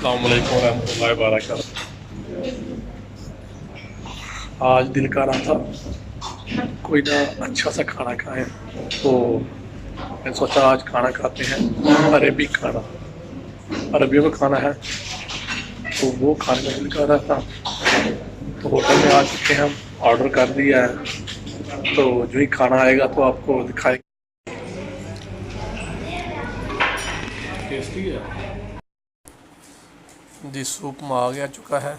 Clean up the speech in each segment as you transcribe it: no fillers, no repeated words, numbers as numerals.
अस्सलाम वालेकुम रहमतुल्लाहि व बरकातहू। आज दिल कर रहा था कोई ना अच्छा सा खाना खाएं, तो मैंने सोचा आज खाना खाते हैं अरबी खाना। अरबियों का खाना है, तो वो खाने का दिल कर रहा था। तो होटल में आ चुके हैं, हम ऑर्डर कर दिया है, तो जो ही खाना आएगा तो आपको दिखाएंगे। टेस्टी है जी। सूप में आ गया चुका है,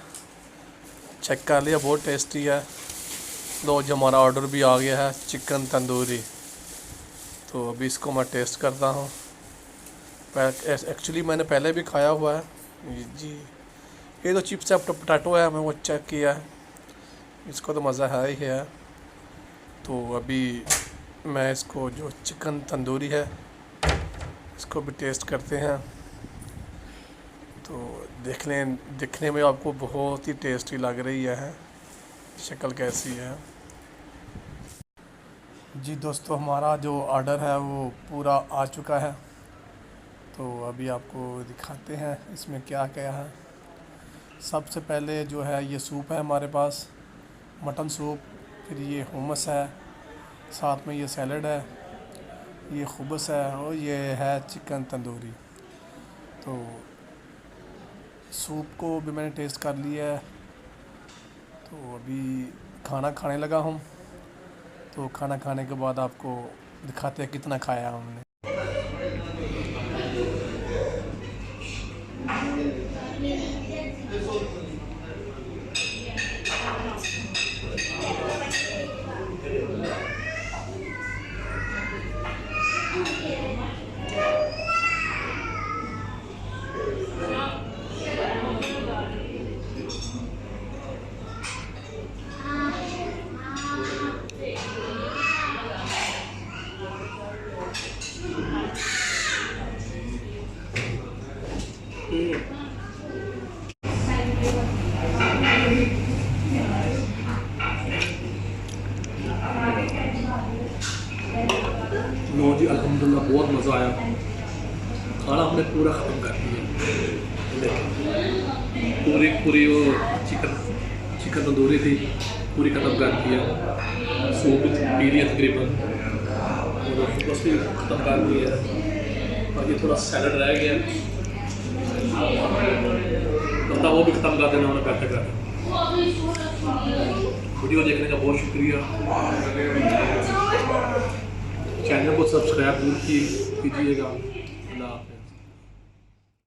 चेक कर लिया, बहुत टेस्टी है। लो जो हमारा ऑर्डर भी आ गया है, चिकन तंदूरी। तो अभी इसको मैं टेस्ट करता हूँ। एक्चुअली मैंने पहले भी खाया हुआ है जी। ये तो चिप्स है, पोटैटो है, मैं वो चेक किया है, इसको तो मज़ा है ही है। तो अभी मैं इसको जो चिकन तंदूरी है इसको भी टेस्ट करते हैं। तो दिखने में आपको बहुत ही टेस्टी लग रही है, शक्ल कैसी है जी। दोस्तों हमारा जो ऑर्डर है वो पूरा आ चुका है, तो अभी आपको दिखाते हैं इसमें क्या क्या है। सबसे पहले जो है ये सूप है हमारे पास, मटन सूप। फिर ये हुमस है, साथ में ये सैलड है, ये खुबस है, और ये है चिकन तंदूरी। तो सूप को भी मैंने टेस्ट कर लिया है, तो अभी खाना खाने लगा हूँ। तो खाना खाने के बाद आपको दिखाते हैं कितना खाया हमने। लो जी, अल्हम्दुलिल्लाह बहुत मज़ा आया। खाना हमने पूरा ख़त्म कर दिया। पूरी पूरी वो चिकन तंदूरी थी, पूरी ख़त्म कर दिया। सूप भी पी लिया तकरीबन, और बस भी ख़त्म कर दिया। और ये थोड़ा सैलड रह गया, मतलब वो भी ख़त्म कर देना उन्हें करते करते। वीडियो देखने का बहुत शुक्रिया। चैनल को सब्सक्राइब कीजिएगा।